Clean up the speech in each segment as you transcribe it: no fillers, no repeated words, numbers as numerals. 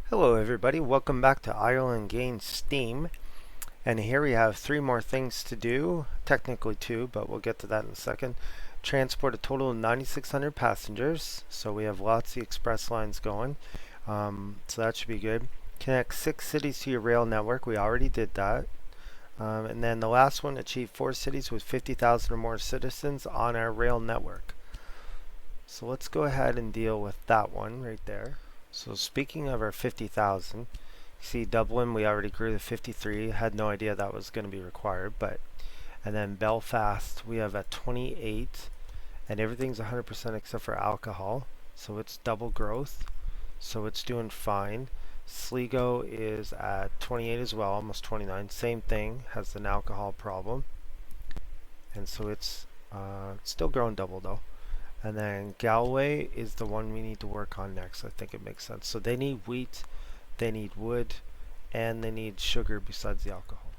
Hello everybody, welcome back to Ireland Gain Steam. And here we have three more things to do, technically two, but we'll get to that in a second. Transport a total of 9,600 passengers, so we have lots of express lines going, so that should be good. Connect 6 cities to your rail network, we already did that. And then the last one, achieve 4 cities with 50,000 or more citizens on our rail network. So let's go ahead and deal with that one right there. So speaking of our 50,000, you see Dublin, we already grew to 53. Had no idea that was going to be required, but and then Belfast, we have at 28, and everything's 100% except for alcohol, so it's double growth, so it's doing fine. Sligo is at 28 as well, almost 29. Same thing, has an alcohol problem, and so it's still growing double though. And then Galway is the one we need to work on next. I think it makes sense. So they need wheat, they need wood, and they need sugar besides the alcohol.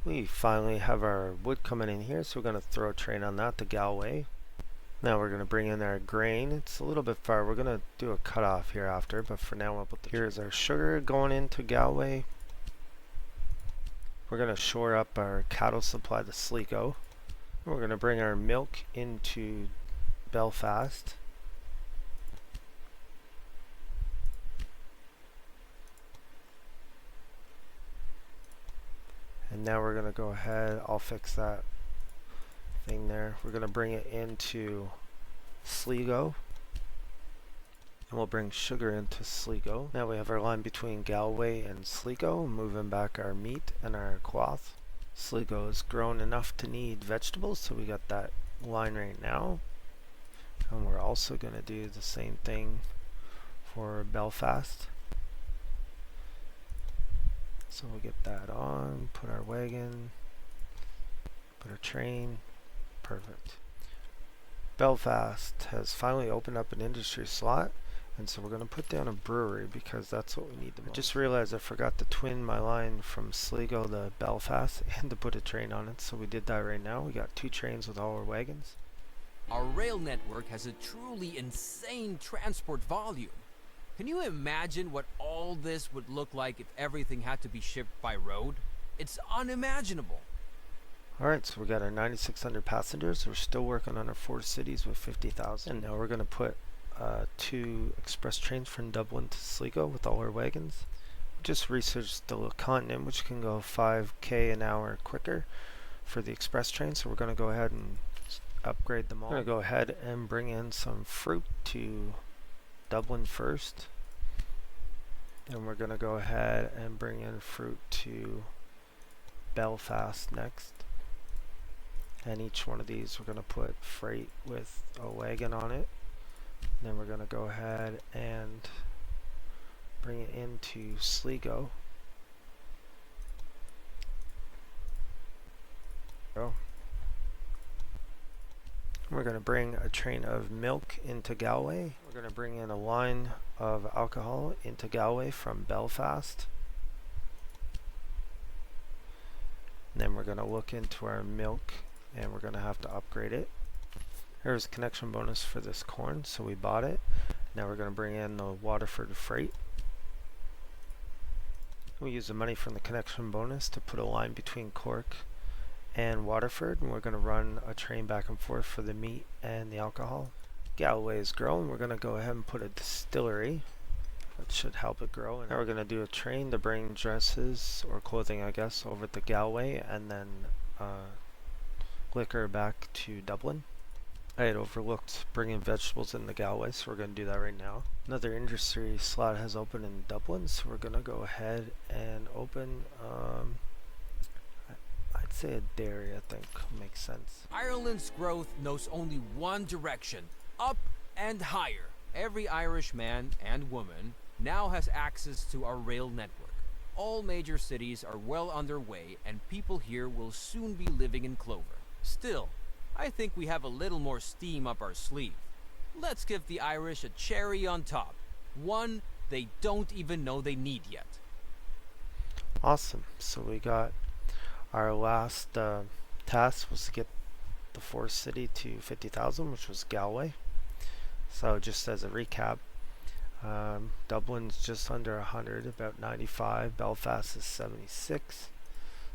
We finally have our wood coming in here, so we're going to throw a train on that to Galway. Now we're going to bring in our grain. It's a little bit far. We're going to do a cutoff here after, but for now we'll put here's our sugar going into Galway. We're going to shore up our cattle supply to Sligo. We're going to bring our milk into Belfast. And now we're going to go ahead, I'll fix that thing there. We're going to bring it into Sligo. And we'll bring sugar into Sligo. Now we have our line between Galway and Sligo, moving back our meat and our cloth. Sligo is grown enough to need vegetables, so we got that line right now. And we're also going to do the same thing for Belfast. So we'll get that on, put our wagon, put our train, perfect. Belfast has finally opened up an industry slot, and so we're going to put down a brewery because that's what we need the most. I just realized I forgot to twin my line from Sligo to Belfast and to put a train on it, so we did that right now. We got 2 trains with all our wagons. Our rail network has a truly insane transport volume. Can you imagine what all this would look like if everything had to be shipped by road? It's unimaginable. Alright, so we got our 9,600 passengers. We're still working on our 4 cities with 50,000. And now we're going to put 2 express trains from Dublin to Sligo with all our wagons. We just researched the continent, which can go 5k an hour quicker for the express train. So we're going to go ahead and upgrade them all. I'm going to go ahead and bring in some fruit to Dublin first. And we're going to go ahead and bring in fruit to Belfast next. And each one of these we're going to put freight with a wagon on it. And then we're going to go ahead and bring it into Sligo. We're going to bring a train of milk into Galway. We're going to bring in a line of alcohol into Galway from Belfast. And then we're going to look into our milk and we're going to have to upgrade it. Here's a connection bonus for this corn, so we bought it. Now we're going to bring in the Waterford freight. We use the money from the connection bonus to put a line between Cork and Waterford, and we're going to run a train back and forth for the meat and the alcohol. Galway is growing. We're going to go ahead and put a distillery. That should help it grow. And now we're going to do a train to bring dresses or clothing, I guess, over to Galway, and then liquor back to Dublin. I had overlooked bringing vegetables into Galway, so we're going to do that right now. Another industry slot has opened in Dublin, so we're going to go ahead and open I'd say a dairy, I think makes sense. Ireland's growth knows only one direction, up and higher. Every Irish man and woman now has access to our rail network. All major cities are well underway and people here will soon be living in clover. Still, I think we have a little more steam up our sleeve. Let's give the Irish a cherry on top, one they don't even know they need yet. Awesome, so we got our last task was to get the 4th city to 50,000, which was Galway. So just as a recap, Dublin's just under 100, about 95. Belfast is 76.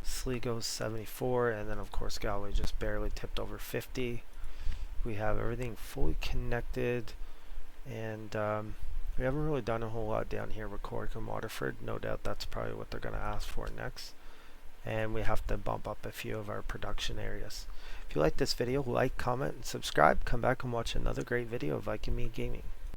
Sligo's 74, and then of course Galway just barely tipped over 50. We have everything fully connected, and we haven't really done a whole lot down here with Cork and Waterford. No doubt that's probably what they're going to ask for next. And we have to bump up a few of our production areas. If you like this video, like, comment, and subscribe. Come back and watch another great video of Viking Me Gaming.